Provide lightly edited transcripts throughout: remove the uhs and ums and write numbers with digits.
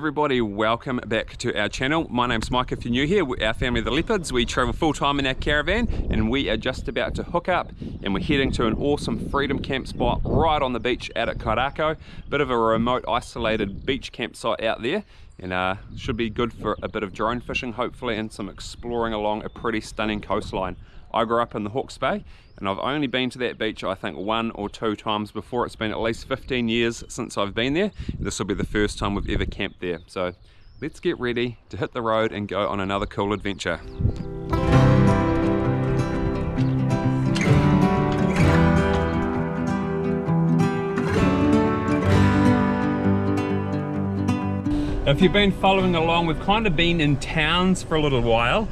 everybody, welcome back to our channel. My name's Mike if you're new here. We're our family the Leopards. We travel full time in our caravan and we are just about to hook up and we're heading to an awesome freedom camp spot right on the beach out at Kairakau. Bit of a remote isolated beach campsite out there, and should be good for a bit of drone fishing hopefully and some exploring along a pretty stunning coastline. I grew up in the Hawke's Bay and I've only been to that beach I think 1 or 2 times before. It's been at least 15 years since I've been there. This will be the first time we've ever camped there. So let's get ready to hit the road and go on another cool adventure. If you've been following along, we've kind of been in towns for a little while.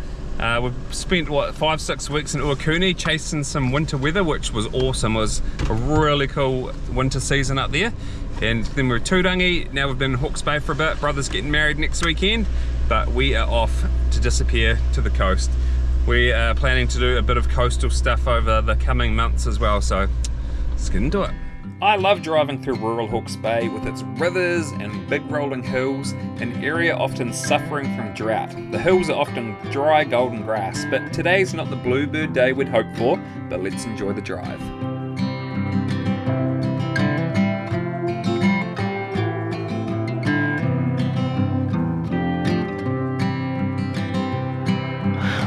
We've spent, 5-6 weeks in Uakuni chasing some winter weather, which was awesome. It was a really cool winter season up there. And then we were Tūrangi, now we've been in Hawke's Bay for a bit. Brother's getting married next weekend, but we are off to disappear to the coast. We are planning to do a bit of coastal stuff over the coming months as well, so let's get into it. I love driving through rural Hawke's Bay with its rivers and big rolling hills, an area often suffering from drought. The hills are often dry golden grass, but today's not the bluebird day we'd hoped for, but let's enjoy the drive.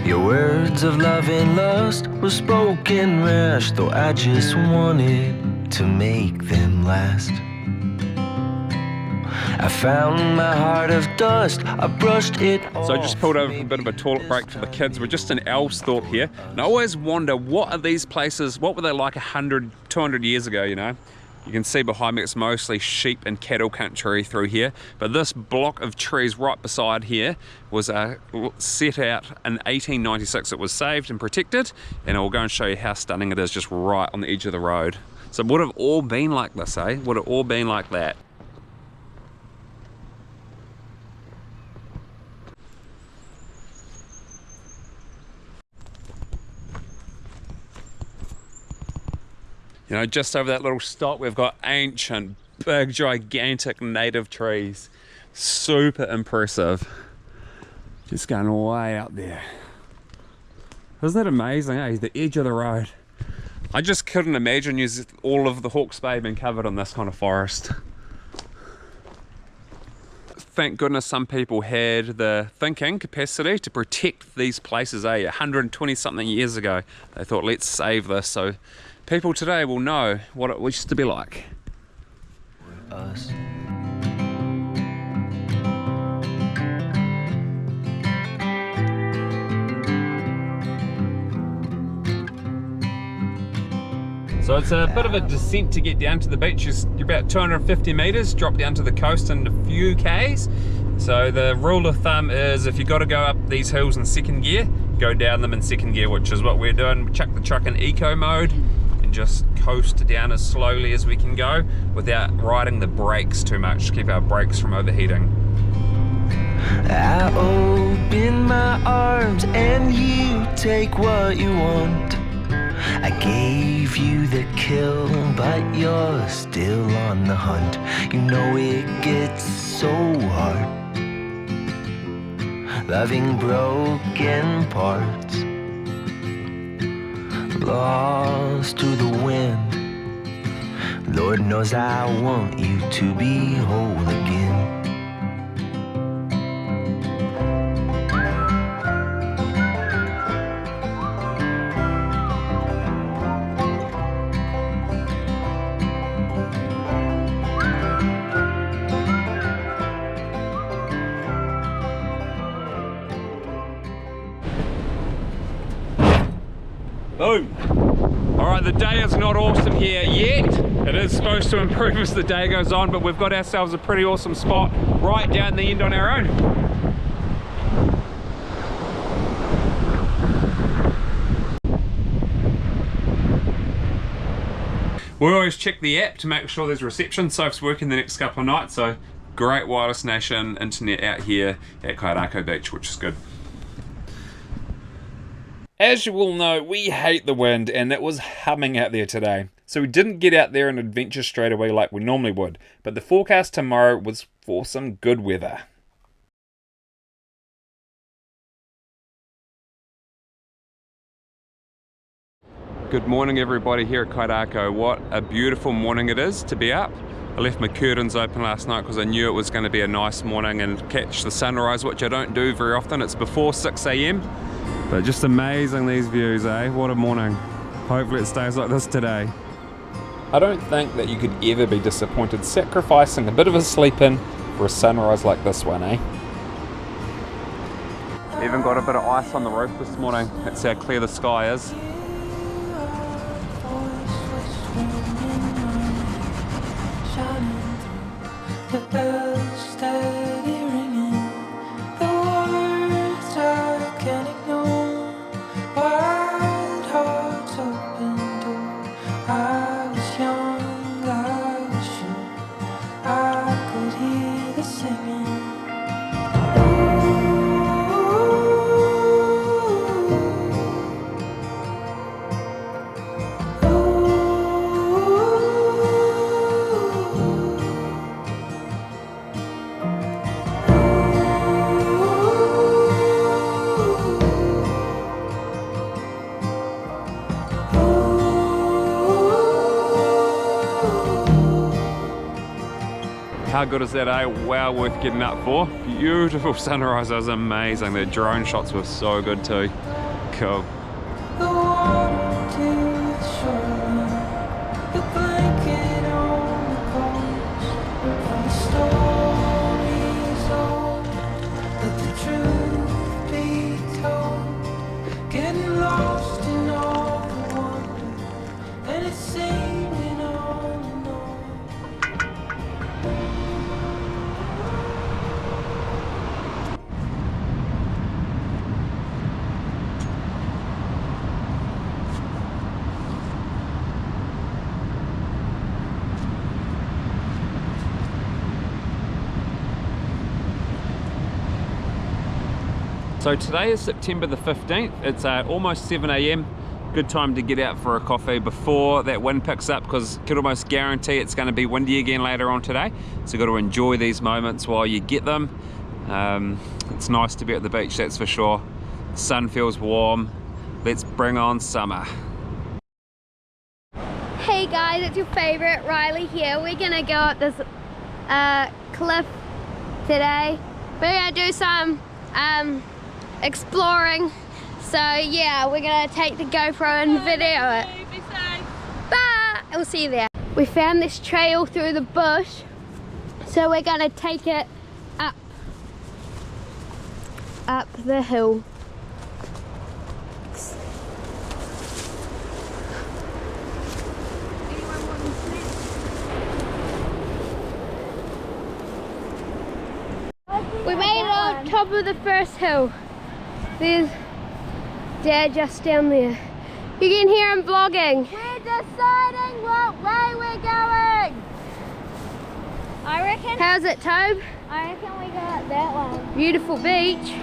Your words of love and lust were spoken rash, though I just wanted to make them last. I found my heart of dust, I brushed it off. So I just pulled over for a bit of a toilet break for the kids. We're just in Ellsthorpe here, and I always wonder, what are these places, what were they like 100, 200 years ago, you know? You can see behind me it's mostly sheep and cattle country through here, but this block of trees right beside here was set out in 1896. It was saved and protected, and I'll go and show you how stunning it is just right on the edge of the road. So it would have all been like this, eh? Would have all been like that. You know, just over that little stop, we've got ancient, big, gigantic native trees. Super impressive. Just going way out there. Isn't that amazing, eh? The edge of the road. I just couldn't imagine all of the Hawke's Bay being covered in this kind of forest. Thank goodness some people had the thinking capacity to protect these places, 120 something years ago. They thought, let's save this so people today will know what it used to be like. Us. So it's a bit of a descent to get down to the beach. You're about 250 meters, drop down to the coast in a few Ks. So the rule of thumb is if you've got to go up these hills in second gear, go down them in second gear, which is what we're doing. Chuck the truck in eco mode and just coast down as slowly as we can go without riding the brakes too much to keep our brakes from overheating. I open my arms and you take what you want. I gave you the kill, but you're still on the hunt. You know it gets so hard, loving broken parts, lost to the wind. Lord knows I want you to be whole again. Boom! Alright, the day is not awesome here yet. It is supposed to improve as the day goes on, but we've got ourselves a pretty awesome spot right down the end on our own. We always check the app to make sure there's reception, so it's working the next couple of nights, so great wireless nation internet out here at Kairakau Beach, which is good. As you all know, we hate the wind, and it was humming out there today. So we didn't get out there and adventure straight away like we normally would, but the forecast tomorrow was for some good weather. Good morning everybody here at Kairakau. What a beautiful morning it is to be up. I left my curtains open last night because I knew it was going to be a nice morning and catch the sunrise, which I don't do very often. It's before 6 AM. But just amazing these views, eh? What a morning. Hopefully it stays like this today. I don't think that you could ever be disappointed sacrificing a bit of a sleep in for a sunrise like this one, eh? Even got a bit of ice on the roof this morning. That's how clear the sky is. The bells steady ringing, the words I can't ignore. Wild hearts open door. I was young, I was sure I could hear the singing. How good is that, eh? Well worth getting up for. Beautiful sunrise, that was amazing. The drone shots were so good too. Cool. The water to the shoreline, your blanket on the coast. From the story zone, let the truth be told. Getting lost in all the wonder, and it's singing on and on. So today is September the 15th. It's almost 7 AM. Good time to get out for a coffee before that wind picks up, because could almost guarantee it's going to be windy again later on today. So you've got to enjoy these moments while you get them. It's nice to be at the beach, that's for sure. The sun feels warm. Let's bring on summer. Hey guys, it's your favorite Riley here. We're gonna go up this cliff today. We're gonna do some exploring. So yeah, we're gonna take the GoPro and video it. Be safe. Bye! We'll see you there. We found this trail through the bush, so we're gonna take it up the hill. We made it on top of the first hill. There's Dad just down there. You can hear him vlogging. We're deciding what way we're going. I reckon. How's it, Tobe? I reckon we go up that way. Beautiful beach.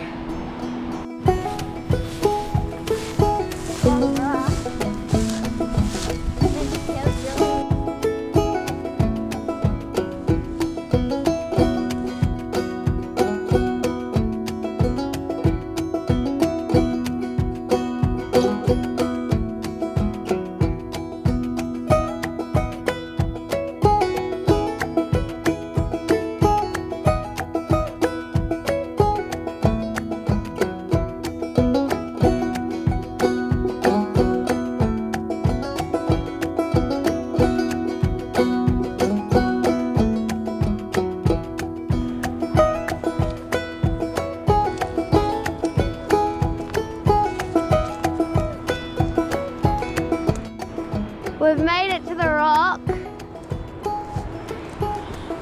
We've made it to the rock.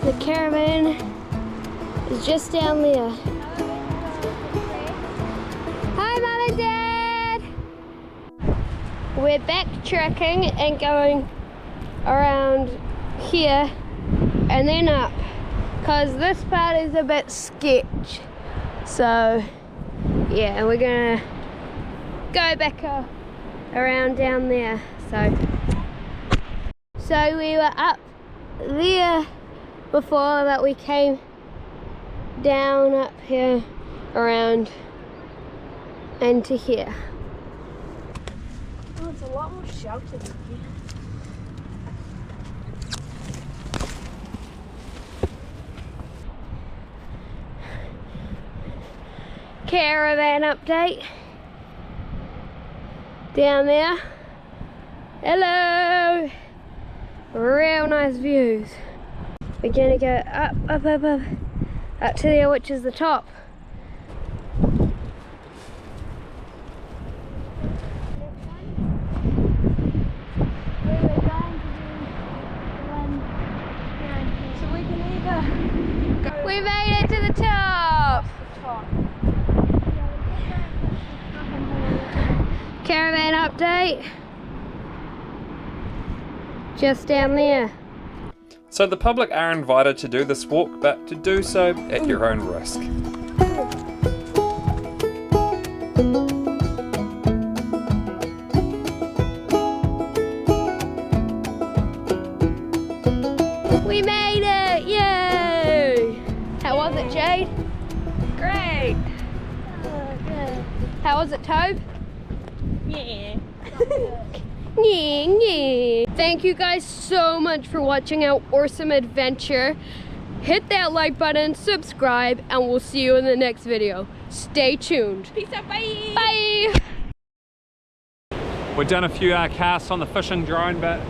The caravan is just down there. Hi, Mum and Dad! We're backtracking and going around here and then up, because this part is a bit sketch. So yeah, we're gonna go back around down there. So we were up there before, but we came down up here around and to here. Oh, it's a lot more sheltered in here. Caravan update. Down there. Hello. Real nice views. We're gonna go up to there, which is the top. We made it to the top. Caravan update. Just down there. So the public are invited to do this walk, but to do so at your own risk. We made it! Yay! How was it, Jade? Great! How was it, Tobe? Yeah. Yeah. Thank you guys so much for watching our awesome adventure. Hit that like button, subscribe, and we'll see you in the next video. Stay tuned. Peace out, bye! Bye! We've done a few casts on the fishing drone, but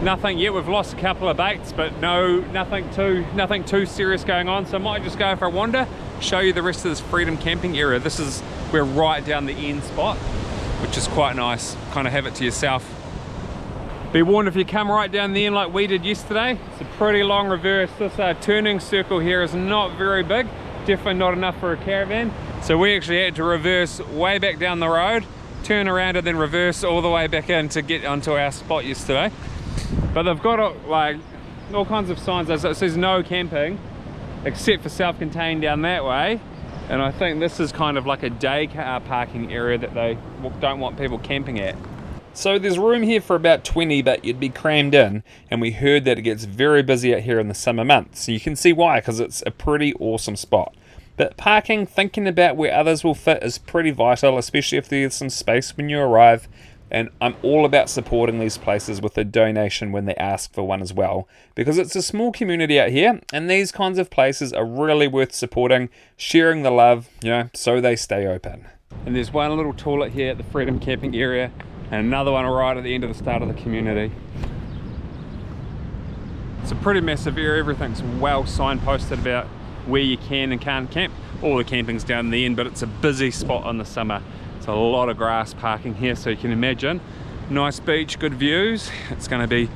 nothing yet. We've lost a couple of baits, but nothing too serious going on. So I might just go for a wander, show you the rest of this Freedom camping area. We're right down the end spot, which is quite nice. Kind of have it to yourself. Be warned, if you come right down the end like we did yesterday, it's a pretty long reverse. This turning circle here is not very big, definitely not enough for a caravan. So we actually had to reverse way back down the road, turn around and then reverse all the way back in to get onto our spot yesterday. But they've got like all kinds of signs. It says no camping except for self-contained down that way. And I think this is kind of like a day car parking area that they don't want people camping at. So there's room here for about 20, but you'd be crammed in, and we heard that it gets very busy out here in the summer months. So you can see why, because it's a pretty awesome spot. But parking, thinking about where others will fit is pretty vital, especially if there's some space when you arrive. And I'm all about supporting these places with a donation when they ask for one as well, because it's a small community out here, and these kinds of places are really worth supporting, sharing the love, so they stay open. And there's one little toilet here at the Freedom camping area, and another one right at the end of the start of the community. It's a pretty massive area. Everything's well signposted about where you can and can't camp. All the camping's down the end, but it's a busy spot in the summer. It's a lot of grass parking here, so you can imagine. Nice beach, good views. It's going to be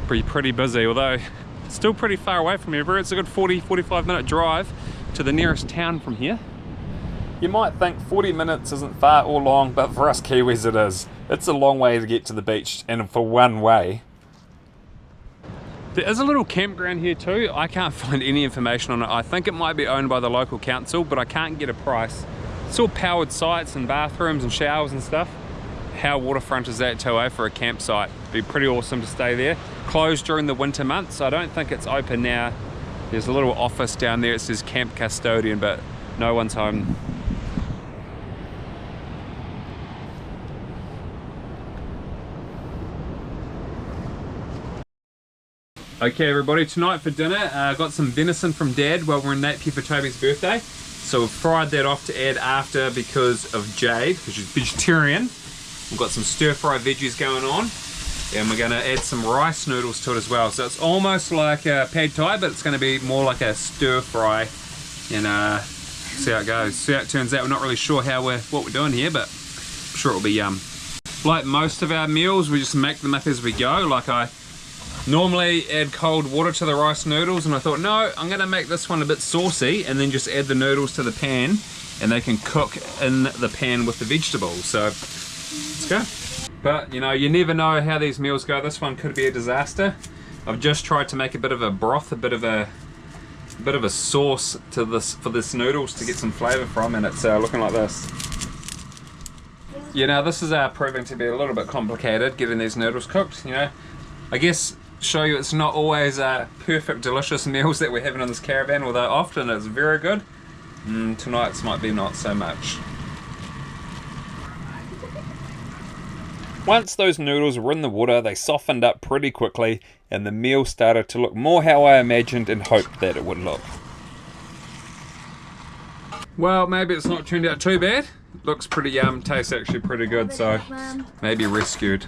pretty busy, although it's still pretty far away from everywhere. It's a good 40-45 minute drive to the nearest town from here. You might think 40 minutes isn't far or long, but for us Kiwis it is. It's a long way to get to the beach, and for one way. There is a little campground here too. I can't find any information on it. I think it might be owned by the local council, but I can't get a price. It's all powered sites and bathrooms and showers and stuff. How waterfront is that too, for a campsite? It'd be pretty awesome to stay there. Closed during the winter months. I don't think it's open now. There's a little office down there. It says camp custodian, but no one's home. Okay everybody, tonight for dinner, I got some venison from Dad while we're in Napier for Toby's birthday. So we've fried that off to add after because of Jade, because she's vegetarian. We've got some stir fry veggies going on, and we're going to add some rice noodles to it as well. So it's almost like a pad thai, but it's going to be more like a stir fry, and see how it goes. See how it turns out. We're not really sure what we're doing here, but I'm sure it'll be yum. Like most of our meals, we just make them up as we go. Like I normally add cold water to the rice noodles, and I thought, no, I'm going to make this one a bit saucy and then just add the noodles to the pan, and they can cook in the pan with the vegetables. So let's go. But you never know how these meals go. This one could be a disaster. I've just tried to make a bit of a broth, a bit of a sauce to for this noodles to get some flavor from, and it's looking like this. This is proving to be a little bit complicated, getting these noodles cooked. I guess show you it's not always perfect delicious meals that we're having on this caravan, although often it's very good. Tonight's might be not so much. Once those noodles were in the water, they softened up pretty quickly and the meal started to look more how I imagined and hoped that it would look. Well, maybe it's not turned out too bad. Looks pretty yum, tastes actually pretty good, so maybe rescued.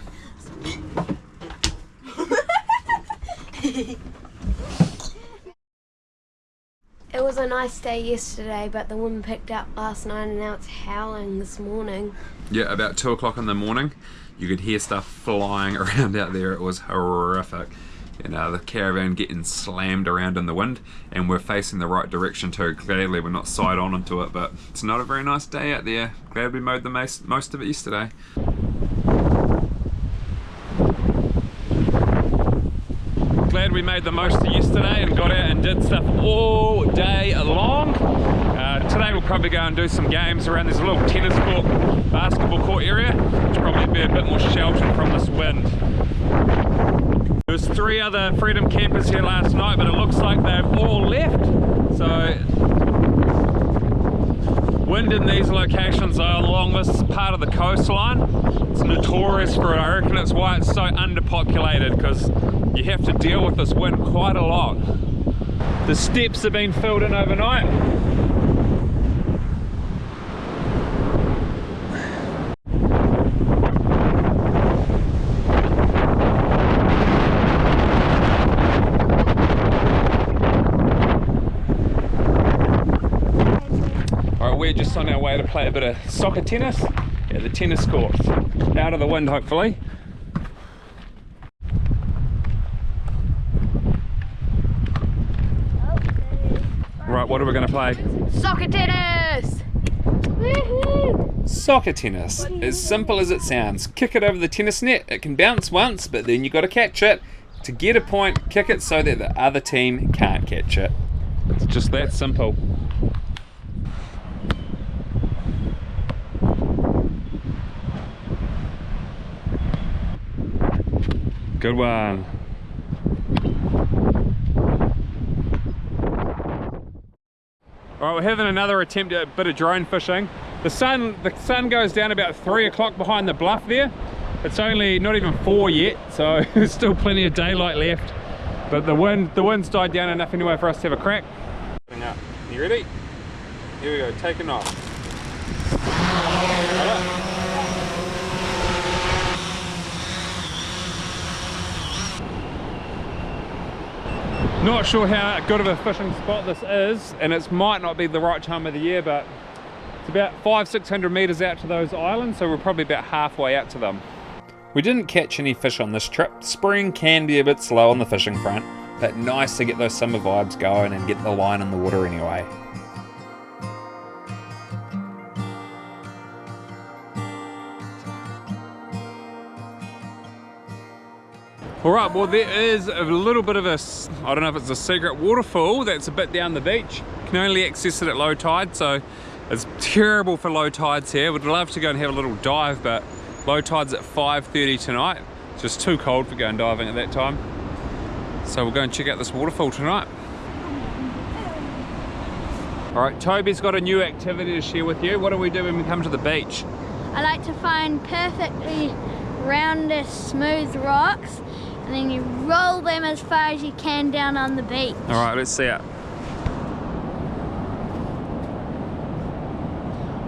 It was a nice day yesterday, but the wind picked up last night and now it's howling this morning. Yeah, about 2 o'clock in the morning, you could hear stuff flying around out there. It was horrific. You know, the caravan getting slammed around in the wind, and we're facing the right direction too. Gladly we're not side on into it, but it's not a very nice day out there. Glad we mowed the most of it yesterday. Glad we made the most of yesterday and got out and did stuff all day long. Today we'll probably go and do some games around. There's a little tennis court, basketball court area, which will probably be a bit more sheltered from this wind. There was 3 other Freedom campers here last night, but it looks like they've all left. So wind in these locations along this part of the coastline, it's notorious for it. I reckon it's why it's so underpopulated, because you have to deal with this wind quite a lot. The steps have been filled in overnight. Alright, we're just on our way to play a bit of soccer tennis at the tennis courts. Out of the wind, hopefully. Right, what are we going to play? Soccer tennis! Woohoo! Soccer tennis. As simple as it sounds. Kick it over the tennis net. It can bounce once, but then you got to catch it. To get a point, kick it so that the other team can't catch it. It's just that simple. Good one. Alright, we're having another attempt at a bit of drone fishing. The sun goes down about 3 o'clock behind the bluff there. It's only not even 4 yet, so there's still plenty of daylight left. But the wind's died down enough anyway for us to have a crack. You ready? Here we go, taking off. Not sure how good of a fishing spot this is, and it might not be the right time of the year, but it's about 500-600 meters out to those islands, so we're probably about halfway out to them. We didn't catch any fish on this trip. Spring can be a bit slow on the fishing front, but nice to get those summer vibes going and get the line in the water anyway. Alright, well there is a little bit of a, I don't know if it's a secret waterfall that's a bit down the beach. You can only access it at low tide, so it's terrible for low tides here. Would love to go and have a little dive, but low tide's at 5:30 tonight. It's just too cold for going diving at that time. So we'll go and check out this waterfall tonight. Alright, Toby's got a new activity to share with you. What do we do when we come to the beach? I like to find perfectly rounded, smooth rocks, and then you roll them as far as you can down on the beach. Alright, let's see it.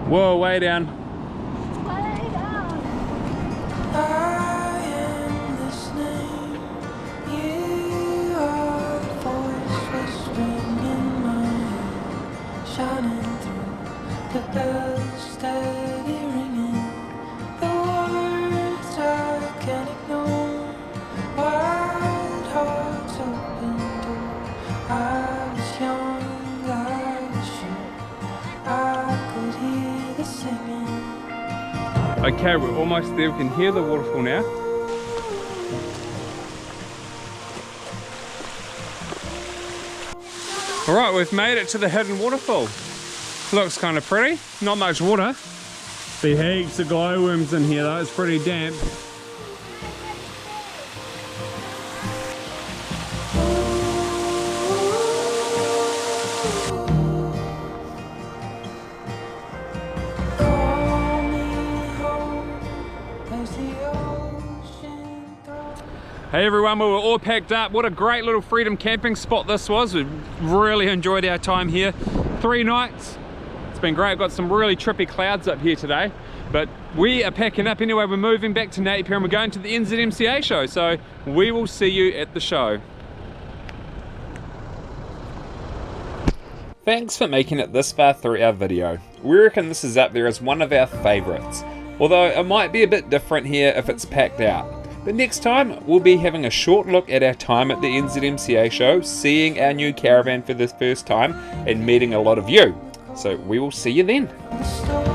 Whoa, way down. Way down. I am listening. You are the voice whispering in my ear, shining through the bells steady ringing. The words I can't ignore. Wide hearts open door. I was young, I was sure I could hear the singing. Okay, we're almost there. We can hear the waterfall now. Alright, we've made it to the hidden waterfall. Looks kind of pretty. Not much water. See heaps of glowworms in here though. It's pretty damp. Call me home, there's the old Hey everyone, we were all packed up. What a great little freedom camping spot this was. We really enjoyed our time here. 3 nights. It's been great. Got some really trippy clouds up here today. But we are packing up anyway. We're moving back to Napier and we're going to the NZMCA show. So we will see you at the show. Thanks for making it this far through our video. We reckon this is up there as one of our favourites. Although it might be a bit different here if it's packed out. But next time, we'll be having a short look at our time at the NZMCA show, seeing our new caravan for the first time, and meeting a lot of you. So we will see you then.